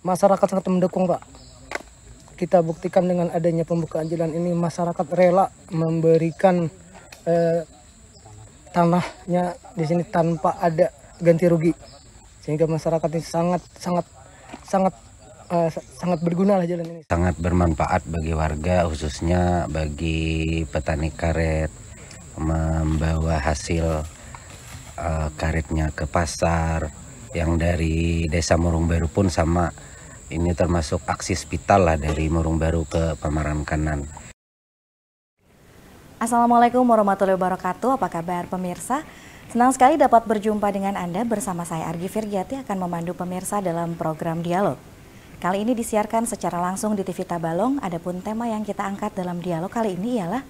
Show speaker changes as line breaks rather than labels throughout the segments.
masyarakat sangat mendukung, Pak. Kita buktikan dengan adanya pembukaan jalan ini, masyarakat rela memberikan tanahnya di sini tanpa ada ganti rugi, sehingga masyarakat ini sangat berguna lah jalan ini.
Sangat bermanfaat bagi warga, khususnya bagi petani karet, membawa hasil karetnya ke pasar. Yang dari Desa Murung Baru pun sama, ini termasuk aksi spital lah dari Murung Baru ke Pamarangan Kanan.
Assalamualaikum warahmatullahi wabarakatuh. Apa kabar pemirsa? Senang sekali dapat berjumpa dengan Anda. Bersama saya Argi Firgiati akan memandu pemirsa dalam program Dialog. Kali ini disiarkan secara langsung di TV Tabalong. Adapun tema yang kita angkat dalam dialog kali ini ialah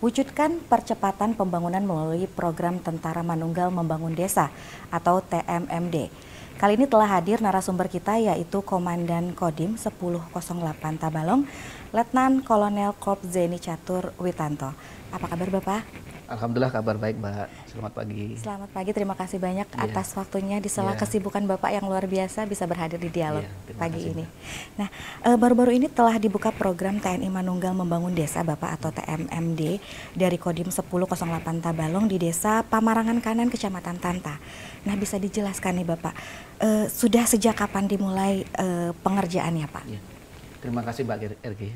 wujudkan percepatan pembangunan melalui program Tentara Manunggal Membangun Desa atau TMMD. Kali ini telah hadir narasumber kita, yaitu Komandan Kodim 1008 Tabalong, Letnan Kolonel Korps Zeni Catur Witanto. Apa kabar Bapak?
Alhamdulillah kabar baik, Mbak. Selamat pagi.
Selamat pagi, terima kasih banyak atas waktunya di sela kesibukan Bapak yang luar biasa bisa berhadir di dialog pagi ini. Nah, baru-baru ini telah dibuka program TNI Manunggal Membangun Desa Bapak atau TMMD dari Kodim 1008 Tabalong di Desa Pamarangan Kanan, Kecamatan Tanta. Nah, bisa dijelaskan nih Bapak, sudah sejak kapan dimulai pengerjaannya Pak?
Ya. Terima kasih Mbak Ergi.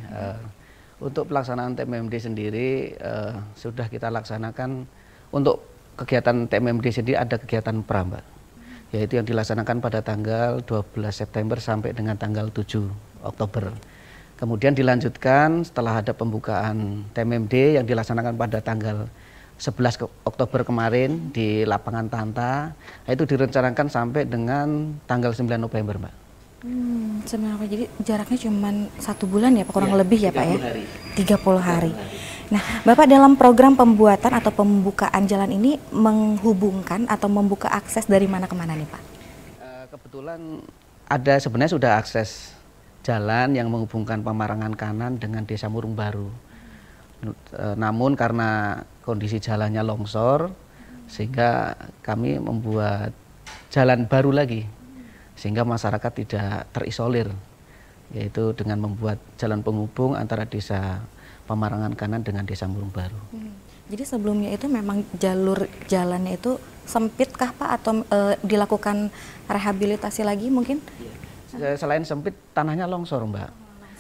Untuk pelaksanaan TMMD sendiri sudah kita laksanakan. Untuk kegiatan TMMD sendiri ada kegiatan pra, Mbak, yaitu yang dilaksanakan pada tanggal 12 September sampai dengan tanggal 7 Oktober. Kemudian dilanjutkan setelah ada pembukaan TMMD yang dilaksanakan pada tanggal 11 Oktober kemarin di lapangan Tanta, itu direncanakan sampai dengan tanggal 9 November, Mbak.
Sebenarnya jadi jaraknya cuma 1 bulan ya Pak, kurang lebih ya Pak ya? 30 hari. Nah Bapak dalam program pembuatan atau pembukaan jalan ini menghubungkan atau membuka akses dari mana ke mana nih Pak?
Kebetulan ada sebenarnya sudah akses jalan yang menghubungkan Pamarangan Kanan dengan Desa Murung Baru. Namun karena kondisi jalannya longsor, sehingga kami membuat jalan baru lagi, sehingga masyarakat tidak terisolir, yaitu dengan membuat jalan penghubung antara Desa Pamarangan Kanan dengan Desa Murung Baru.
Jadi sebelumnya itu memang jalur jalannya itu sempit kah Pak, atau dilakukan rehabilitasi lagi mungkin?
Selain sempit, tanahnya longsor Mbak.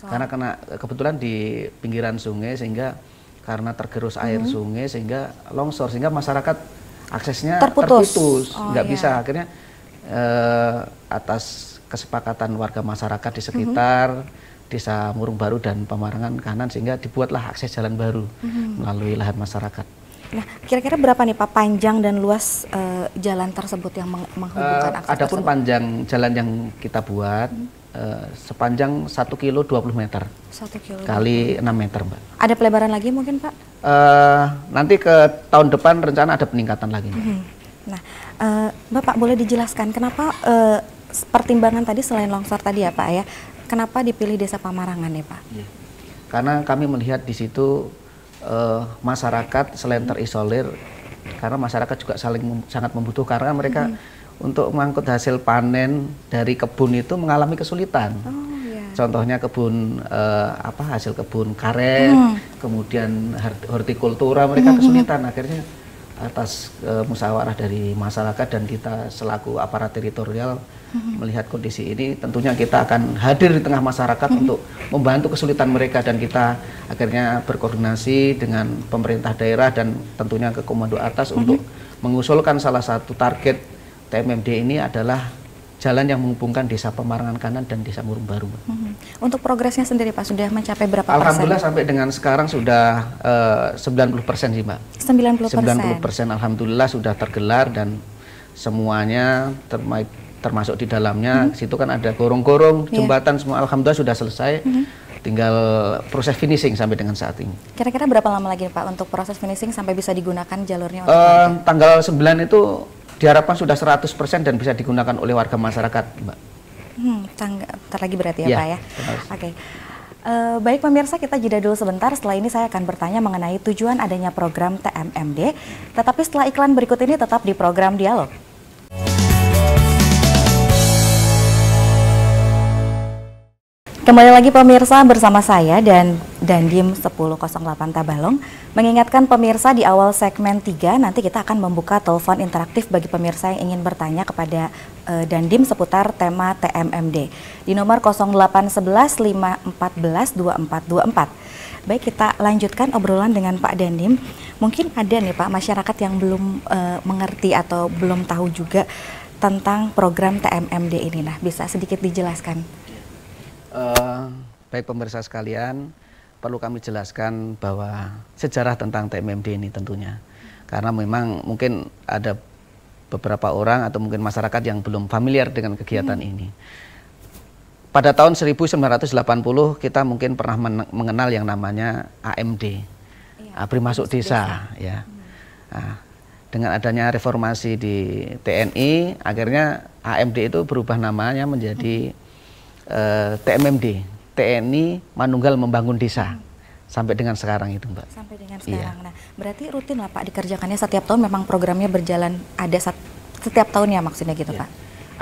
Karena kebetulan di pinggiran sungai, sehingga karena tergerus air sungai sehingga longsor, sehingga masyarakat aksesnya terputus. Nggak bisa. Akhirnya atas kesepakatan warga masyarakat di sekitar Desa Murung Baru dan Pamarangan Kanan, sehingga dibuatlah akses jalan baru melalui lahan masyarakat.
Nah, kira-kira berapa nih Pak panjang dan luas jalan tersebut yang menghubungkan akses
adapun
tersebut?
Panjang jalan yang kita buat sepanjang 1 kilo 20 meter
1 kilo
kali 6 meter, Mbak.
Ada pelebaran lagi mungkin Pak?
Nanti ke tahun depan rencana ada peningkatan lagi, Mbak.
Nah, Bapak boleh dijelaskan kenapa pertimbangan tadi selain longsor tadi ya Pak ya, kenapa dipilih Desa Pamarangan ya Pak?
Ya. Karena kami melihat di situ masyarakat selain terisolir, karena masyarakat juga sangat membutuhkan, karena mereka untuk mengangkut hasil panen dari kebun itu mengalami kesulitan. Contohnya kebun hasil kebun karet, kemudian hortikultura, mereka kesulitan. Akhirnya atas musyawarah dari masyarakat dan kita selaku aparat teritorial melihat kondisi ini, tentunya kita akan hadir di tengah masyarakat untuk membantu kesulitan mereka, dan kita akhirnya berkoordinasi dengan pemerintah daerah dan tentunya ke komando atas untuk mengusulkan salah satu target TMMD ini adalah jalan yang menghubungkan Desa Pamarangan Kanan dan Desa Murung Baru.
Untuk progresnya sendiri Pak, sudah mencapai berapa persen?
Alhamdulillah sampai dengan sekarang sudah 90% sih Mbak. 90% alhamdulillah sudah tergelar, dan semuanya termasuk di dalamnya. Situ kan ada gorong-gorong, jembatan, semua alhamdulillah sudah selesai. Tinggal proses finishing sampai dengan saat ini.
Kira-kira berapa lama lagi Pak untuk proses finishing sampai bisa digunakan jalurnya?
Tanggal 9 itu diharapkan sudah 100% dan bisa digunakan oleh warga masyarakat, Mbak.
Ntar lagi berarti ya Pak ya. Oke. Baik pemirsa, kita jeda dulu sebentar. Setelah ini saya akan bertanya mengenai tujuan adanya program TMMD. Tetapi setelah iklan berikut ini tetap di program Dialog. Kembali lagi pemirsa bersama saya dan Dandim 1008 Tabalong. Mengingatkan pemirsa di awal segmen 3 nanti kita akan membuka telepon interaktif bagi pemirsa yang ingin bertanya kepada Dandim seputar tema TMMD di nomor 0811 514 2424. Baik, kita lanjutkan obrolan dengan Pak Dandim. Mungkin ada nih Pak masyarakat yang belum mengerti atau belum tahu juga tentang program TMMD ini. Nah, bisa sedikit dijelaskan?
Baik pemirsa sekalian, perlu kami jelaskan bahwa sejarah tentang TMMD ini tentunya, karena memang mungkin ada beberapa orang atau mungkin masyarakat yang belum familiar dengan kegiatan ini. Pada tahun 1980 kita mungkin pernah mengenal yang namanya AMD, Abri Masuk Desa, ya. Nah, dengan adanya reformasi di TNI, akhirnya AMD itu berubah namanya menjadi TMMD, TNI Manunggal Membangun Desa, sampai dengan sekarang itu, Mbak.
Sampai dengan sekarang. Nah, berarti rutin lah Pak dikerjakannya setiap tahun, memang programnya berjalan ada setiap tahun ya maksudnya gitu, Pak?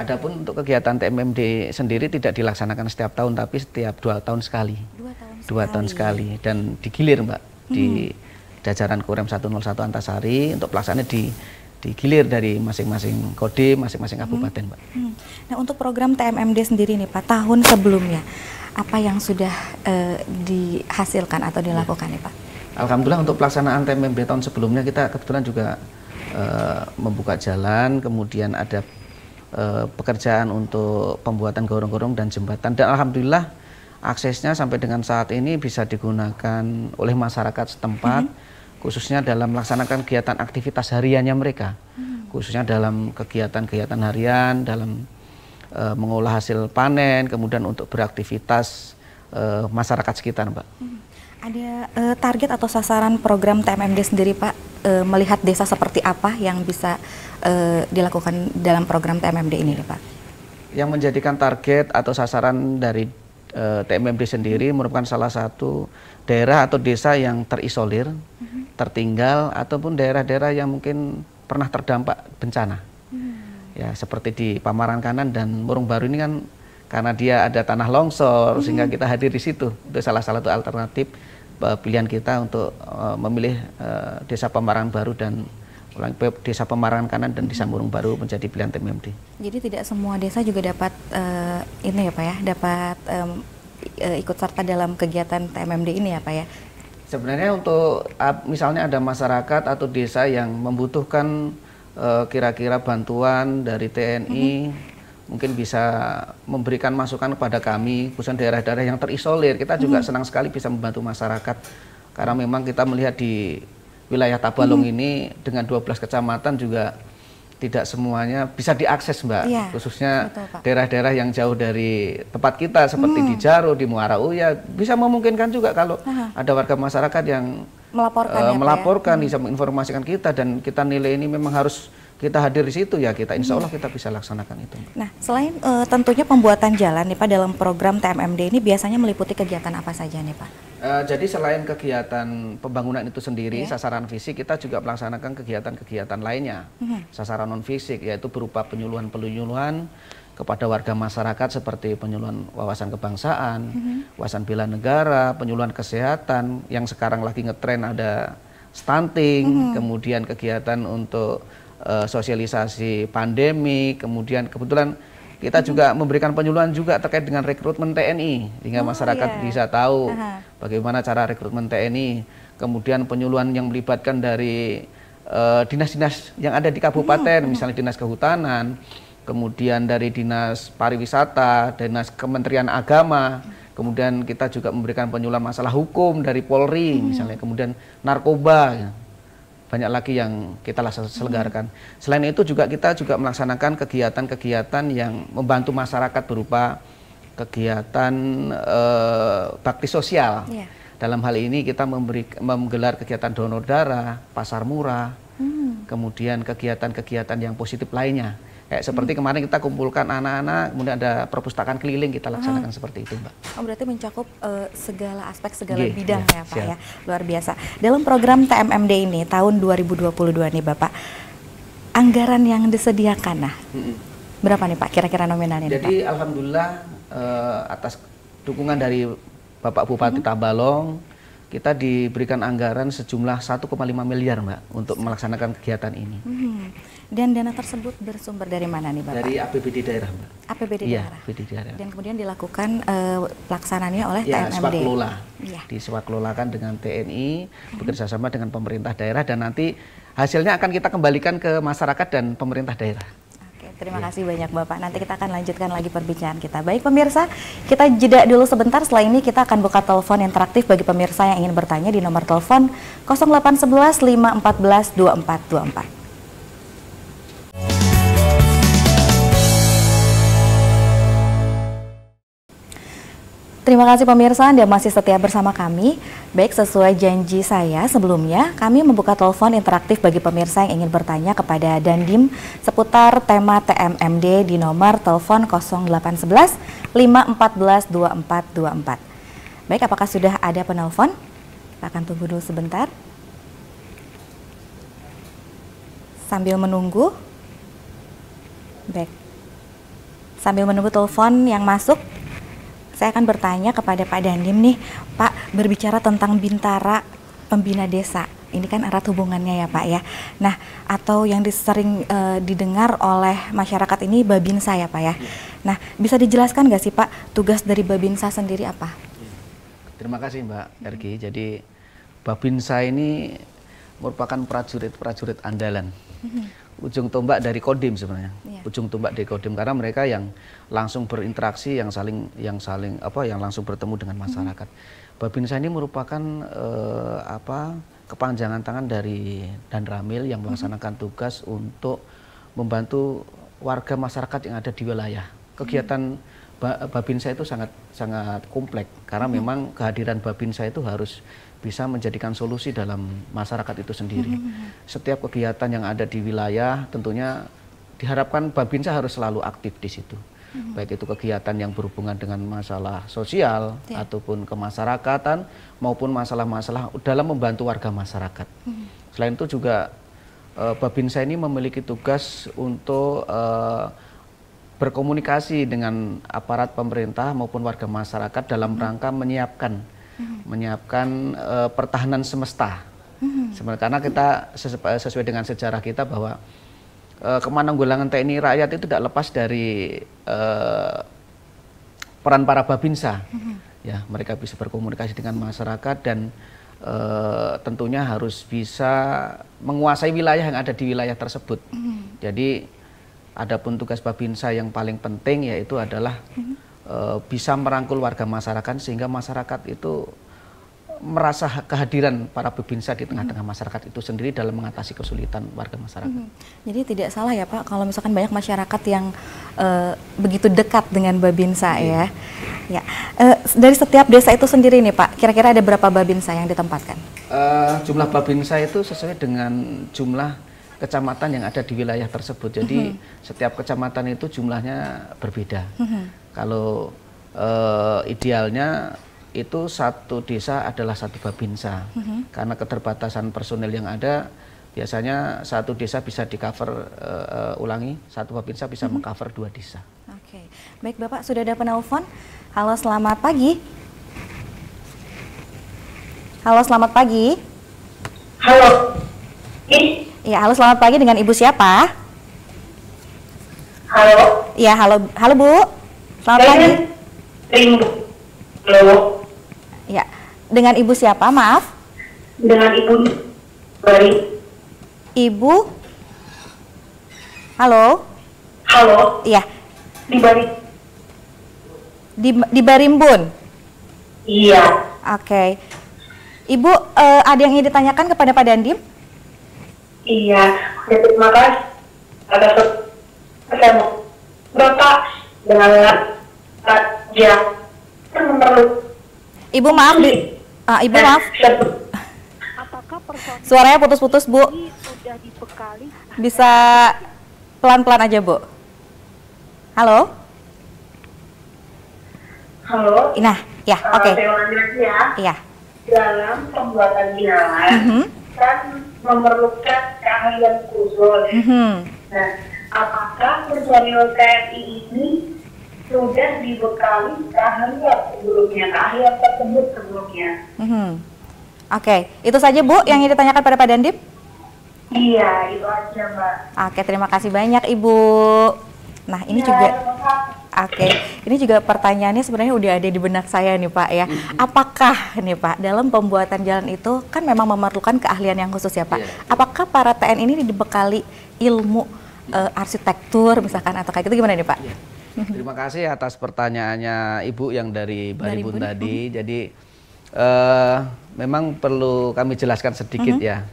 Adapun untuk kegiatan TMMD sendiri tidak dilaksanakan setiap tahun, tapi setiap 2 tahun sekali. 2 tahun sekali dan digilir, Mbak, di jajaran Korem 101 Antasari untuk pelaksanaannya digilir dari masing-masing kodim, masing-masing kabupaten, Mbak.
Nah, untuk program TMMD sendiri nih Pak, tahun sebelumnya apa yang sudah dihasilkan atau dilakukan nih Pak?
Alhamdulillah untuk pelaksanaan TMMD tahun sebelumnya kita kebetulan juga membuka jalan, kemudian ada pekerjaan untuk pembuatan gorong-gorong dan jembatan, dan alhamdulillah aksesnya sampai dengan saat ini bisa digunakan oleh masyarakat setempat, khususnya dalam melaksanakan kegiatan aktivitas hariannya mereka, khususnya dalam kegiatan-kegiatan harian, dalam mengolah hasil panen, kemudian untuk beraktivitas masyarakat sekitar, Mbak.
Ada target atau sasaran program TMMD sendiri, Pak, melihat desa seperti apa yang bisa dilakukan dalam program TMMD ini, Pak?
Yang menjadikan target atau sasaran dari TMMD sendiri merupakan salah satu daerah atau desa yang terisolir, tertinggal, ataupun daerah-daerah yang mungkin pernah terdampak bencana. Ya, seperti di Pamarangkanan dan Murung Baru ini kan karena dia ada tanah longsor, sehingga kita hadir di situ. Itu salah satu alternatif pilihan kita untuk memilih desa Pamarangan Baru dan desa Pamarangan Kanan dan desa Murung Baru menjadi pilihan TMMD.
Jadi tidak semua desa juga dapat ini ya Pak ya, dapat ikut serta dalam kegiatan TMMD ini ya Pak ya?
Sebenarnya untuk misalnya ada masyarakat atau desa yang membutuhkan kira-kira bantuan dari TNI, mungkin bisa memberikan masukan kepada kami, khususnya daerah-daerah yang terisolir. Kita juga senang sekali bisa membantu masyarakat, karena memang kita melihat di wilayah Tabalong ini dengan 12 kecamatan juga tidak semuanya bisa diakses, Mbak.
Ya,
khususnya daerah-daerah yang jauh dari tempat kita seperti di Jaro, di Muara Uya, bisa memungkinkan juga kalau ada warga masyarakat yang melaporkan, bisa menginformasikan kita, dan kita nilai ini memang harus kita hadir di situ, ya kita insya Allah kita bisa laksanakan itu.
Nah, selain tentunya pembuatan jalan nih Pak, dalam program TMMD ini biasanya meliputi kegiatan apa saja nih Pak?
Jadi selain kegiatan pembangunan itu sendiri, sasaran fisik, kita juga melaksanakan kegiatan-kegiatan lainnya. Sasaran non fisik yaitu berupa penyuluhan-penyuluhan kepada warga masyarakat seperti penyuluhan wawasan kebangsaan, wawasan bela negara, penyuluhan kesehatan, yang sekarang lagi ngetren ada stunting, kemudian kegiatan untuk sosialisasi pandemi, kemudian kebetulan kita juga memberikan penyuluhan juga terkait dengan rekrutmen TNI, sehingga masyarakat bisa tahu bagaimana cara rekrutmen TNI, kemudian penyuluhan yang melibatkan dari dinas-dinas yang ada di kabupaten, misalnya dinas kehutanan, kemudian dari dinas pariwisata, dinas Kementerian Agama, kemudian kita juga memberikan penyuluhan masalah hukum dari Polri, misalnya, kemudian narkoba, ya. Banyak lagi yang kita selenggarakan. Selain itu juga kita juga melaksanakan kegiatan-kegiatan yang membantu masyarakat berupa kegiatan bakti sosial. Dalam hal ini kita menggelar kegiatan donor darah, pasar murah, kemudian kegiatan-kegiatan yang positif lainnya. Kayak seperti kemarin kita kumpulkan anak-anak, kemudian ada perpustakaan keliling, kita laksanakan seperti itu, Mbak.
Oh, berarti mencakup segala aspek, segala bidang ya Pak ya, luar biasa. Dalam program TMMD ini tahun 2022 nih Bapak, anggaran yang disediakan, nah berapa nih Pak kira-kira nominalnya?
Jadi Pak? Alhamdulillah atas dukungan dari Bapak Bupati Tabalong, kita diberikan anggaran sejumlah 1,5 miliar Mbak untuk melaksanakan kegiatan ini.
Dan dana tersebut bersumber dari mana nih Bapak?
Dari APBD daerah Mbak.
APBD
Iya,
daerah.
APBD daerah.
Dan kemudian dilakukan pelaksananya oleh
Ya,
TNMD.
swakelola.
Iya.
Diswakelolakan dengan TNI, bekerjasama dengan pemerintah daerah, dan nanti hasilnya akan kita kembalikan ke masyarakat dan pemerintah daerah.
Oke, terima kasih banyak Bapak. Nanti kita akan lanjutkan lagi perbincangan kita. Baik pemirsa, kita jeda dulu sebentar. Setelah ini kita akan buka telepon interaktif bagi pemirsa yang ingin bertanya di nomor telepon 0811 514 2424. Terima kasih pemirsa, Anda masih setia bersama kami. Baik, sesuai janji saya sebelumnya, kami membuka telepon interaktif bagi pemirsa yang ingin bertanya kepada Dandim seputar tema TMMD di nomor telepon 0811 514 2424. Baik, apakah sudah ada penelpon? Kita akan tunggu dulu sebentar. Sambil menunggu. Baik. Sambil menunggu telepon yang masuk, saya akan bertanya kepada Pak Dandim nih, Pak, berbicara tentang Bintara Pembina Desa. Ini kan erat hubungannya ya Pak ya. Nah, atau yang sering didengar oleh masyarakat ini Babinsa ya Pak ya. Nah, bisa dijelaskan nggak sih Pak, tugas dari Babinsa sendiri apa?
Terima kasih Mbak Ergi. Jadi Babinsa ini merupakan prajurit-prajurit andalan. Ujung tombak dari Kodim sebenarnya. Ujung tombak dari Kodim, karena mereka yang langsung berinteraksi, yang langsung bertemu dengan masyarakat. Babinsa ini merupakan kepanjangan tangan dari Danramil yang melaksanakan tugas untuk membantu warga masyarakat yang ada di wilayah. Kegiatan Babinsa itu sangat kompleks, karena memang kehadiran Babinsa itu harus bisa menjadikan solusi dalam masyarakat itu sendiri. Setiap kegiatan yang ada di wilayah tentunya diharapkan Babinsa harus selalu aktif di situ. Baik itu kegiatan yang berhubungan dengan masalah sosial ataupun kemasyarakatan maupun masalah-masalah dalam membantu warga masyarakat. Selain itu juga Babinsa ini memiliki tugas untuk berkomunikasi dengan aparat pemerintah maupun warga masyarakat dalam rangka menyiapkan pertahanan semesta. Karena kita sesuai dengan sejarah kita bahwa kemanunggalangan TNI rakyat itu tidak lepas dari peran para Babinsa. Ya, mereka bisa berkomunikasi dengan masyarakat dan tentunya harus bisa menguasai wilayah yang ada di wilayah tersebut. Jadi adapun tugas Babinsa yang paling penting yaitu adalah bisa merangkul warga masyarakat sehingga masyarakat itu merasa kehadiran para Babinsa di tengah-tengah masyarakat itu sendiri dalam mengatasi kesulitan warga masyarakat.
Jadi tidak salah ya Pak kalau misalkan banyak masyarakat yang begitu dekat dengan Babinsa ya. Ya, dari setiap desa itu sendiri nih Pak, kira-kira ada berapa Babinsa yang ditempatkan?
Jumlah Babinsa itu sesuai dengan jumlah kecamatan yang ada di wilayah tersebut. Jadi setiap kecamatan itu jumlahnya berbeda. Kalau idealnya itu satu desa adalah satu Babinsa. Karena keterbatasan personel yang ada, biasanya satu desa bisa di-cover, satu Babinsa bisa meng-cover 2 desa.
Oke, baik Bapak, sudah ada penelpon. Halo, selamat pagi. Halo, selamat pagi.
Halo.
Iya, halo, selamat pagi, dengan Ibu siapa?
Halo.
Iya, halo Bu. Selamat pagi.
Halo.
Ya, dengan Ibu siapa? Maaf.
Dengan Ibu Bari.
Ibu. Halo.
Halo.
Iya.
Di Bari.
Di Barimbun.
Iya.
Oke. Ibu, ada yang ingin ditanyakan kepada Pak Dandim?
Iya. Terima kasih atas ketemu Bapak dengan Raja.
Ibu maaf, Ibu maaf.
Apakah personil
Suaranya putus-putus Bu.
ini sudah dibekali?
Bisa pelan-pelan aja Bu. Halo.
Halo.
Nah, ya, oke.
Saya lanjut ya.
Iya.
Dalam pembuatan binalan kan memerlukan keahlian khusus. Nah, apakah personil TNI ini sudah dibekali keahlian sebelumnya, keahlian tersebut sebelumnya.
Oke, itu saja Bu yang ingin ditanyakan pada Pak Dandip?
Iya, itu aja Mbak.
Oke, terima kasih banyak Ibu. Nah, ini juga ini juga pertanyaannya sebenarnya udah ada di benak saya nih Pak ya. Apakah nih Pak, dalam pembuatan jalan itu kan memang memerlukan keahlian yang khusus ya Pak. Apakah para TN ini dibekali ilmu arsitektur misalkan atau kayak gitu, gimana nih Pak?
Terima kasih atas pertanyaannya Ibu yang dari Baribun tadi. Jadi memang perlu kami jelaskan sedikit ya.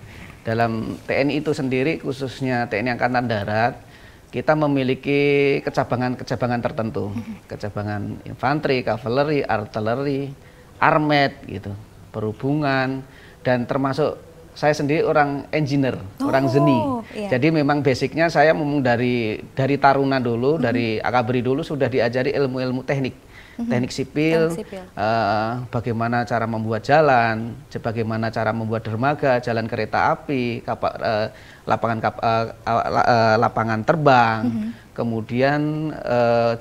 Dalam TNI itu sendiri, khususnya TNI Angkatan Darat, kita memiliki kecabangan-kecabangan tertentu. Kecabangan infanteri, kavaleri, artileri, armet gitu, perhubungan, dan termasuk saya sendiri orang engineer, orang seni. Jadi memang basicnya saya memang dari taruna dulu, dari akabri dulu sudah diajari ilmu-ilmu teknik. Teknik sipil, bagaimana cara membuat jalan, bagaimana cara membuat dermaga, jalan kereta api, lapangan terbang, kemudian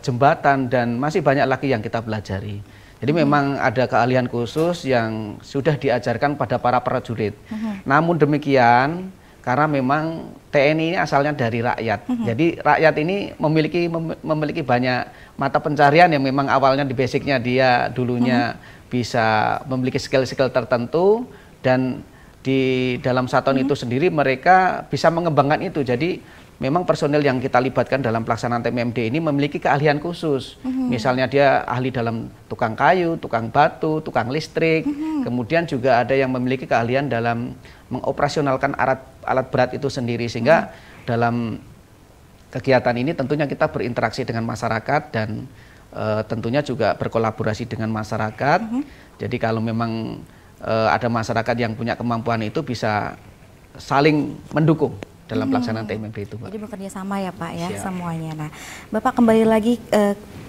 jembatan, dan masih banyak lagi yang kita pelajari. Jadi memang ada keahlian khusus yang sudah diajarkan pada para prajurit. Namun demikian, karena memang TNI ini asalnya dari rakyat. Jadi rakyat ini memiliki banyak mata pencarian yang memang awalnya di basicnya dia dulunya bisa memiliki skill-skill tertentu, dan di dalam satuan itu sendiri mereka bisa mengembangkan itu. Jadi memang personel yang kita libatkan dalam pelaksanaan TMMD ini memiliki keahlian khusus. Misalnya dia ahli dalam tukang kayu, tukang batu, tukang listrik. Kemudian juga ada yang memiliki keahlian dalam mengoperasionalkan alat berat itu sendiri. Sehingga dalam kegiatan ini tentunya kita berinteraksi dengan masyarakat dan tentunya juga berkolaborasi dengan masyarakat. Jadi kalau memang ada masyarakat yang punya kemampuan itu bisa saling mendukung dalam pelaksanaan TMMD itu, Pak.
Jadi bekerja sama ya Pak ya. Siap. Semuanya. Nah, Bapak kembali lagi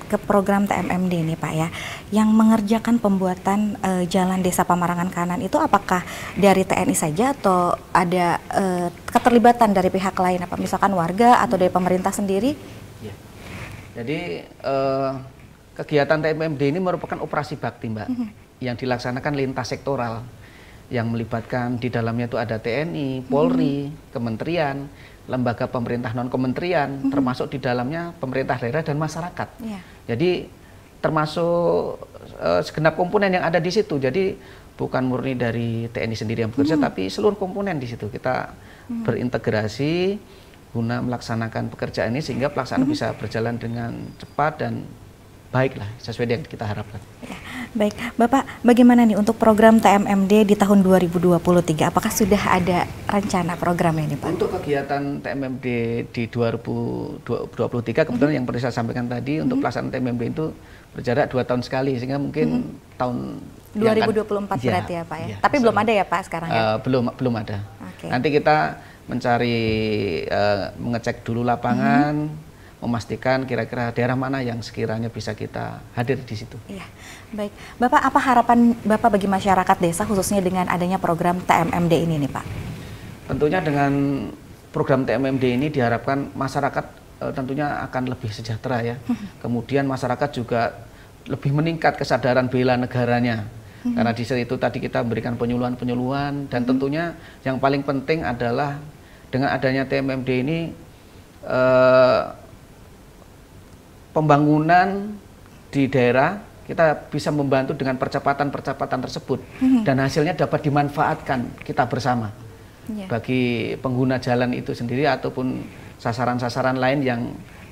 ke program TMMD ini Pak ya, yang mengerjakan pembuatan jalan desa Pamarangan Kanan itu apakah dari TNI saja atau ada keterlibatan dari pihak lain, apa misalkan warga atau dari pemerintah sendiri?
Ya. Jadi kegiatan TMMD ini merupakan operasi bakti Mbak, yang dilaksanakan lintas sektoral, yang melibatkan di dalamnya itu ada TNI, Polri, kementerian, lembaga pemerintah non kementerian, termasuk di dalamnya pemerintah daerah dan masyarakat. Jadi termasuk segenap komponen yang ada di situ. Jadi bukan murni dari TNI sendiri yang bekerja, tapi seluruh komponen di situ kita berintegrasi guna melaksanakan pekerjaan ini sehingga pelaksanaan bisa berjalan dengan cepat dan baiklah sesuai yang kita harapkan.
Ya, baik, Bapak, bagaimana nih untuk program TMMD di tahun 2023? Apakah sudah ada rencana programnya nih Pak? Untuk
kegiatan TMMD di 2023 kebetulan yang perlu saya sampaikan tadi, untuk pelaksanaan TMMD itu berjarak 2 tahun sekali, sehingga mungkin tahun
2024 berarti ya Pak ya. Tapi belum ada ya Pak sekarang ya?
Belum ada. Nanti kita mencari mengecek dulu lapangan, memastikan kira-kira daerah mana yang sekiranya bisa kita hadir di situ. Iya,
baik. Bapak, apa harapan Bapak bagi masyarakat desa khususnya dengan adanya program TMMD ini nih Pak?
Tentunya dengan program TMMD ini diharapkan masyarakat tentunya akan lebih sejahtera ya. Kemudian masyarakat juga lebih meningkat kesadaran bela negaranya. Karena di situ tadi kita memberikan penyuluhan-penyuluhan, dan tentunya yang paling penting adalah dengan adanya TMMD ini pembangunan di daerah kita bisa membantu dengan percepatan-percepatan tersebut, dan hasilnya dapat dimanfaatkan kita bersama bagi pengguna jalan itu sendiri ataupun sasaran-sasaran lain yang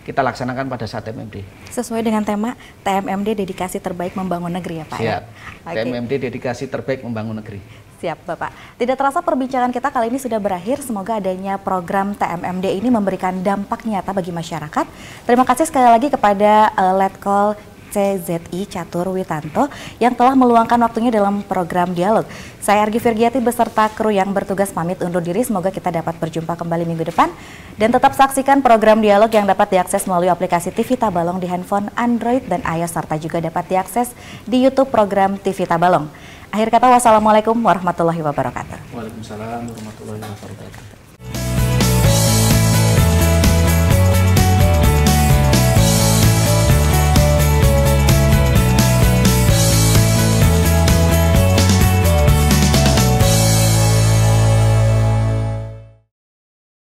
kita laksanakan pada saat TMMD.
Sesuai dengan tema TMMD dedikasi terbaik membangun negeri ya Pak?
Siap. TMMD dedikasi terbaik membangun negeri.
Siap Bapak. Tidak terasa perbincangan kita kali ini sudah berakhir. Semoga adanya program TMMD ini memberikan dampak nyata bagi masyarakat. Terima kasih sekali lagi kepada Letkol CZI Catur Witanto yang telah meluangkan waktunya dalam program Dialog. Saya Argi Virgiati beserta kru yang bertugas pamit undur diri. Semoga kita dapat berjumpa kembali minggu depan. Dan tetap saksikan program Dialog yang dapat diakses melalui aplikasi TV Tabalong di handphone Android dan iOS, serta juga dapat diakses di YouTube program TV Tabalong. Akhir kata, wassalamualaikum warahmatullahi wabarakatuh.
Waalaikumsalam warahmatullahi wabarakatuh.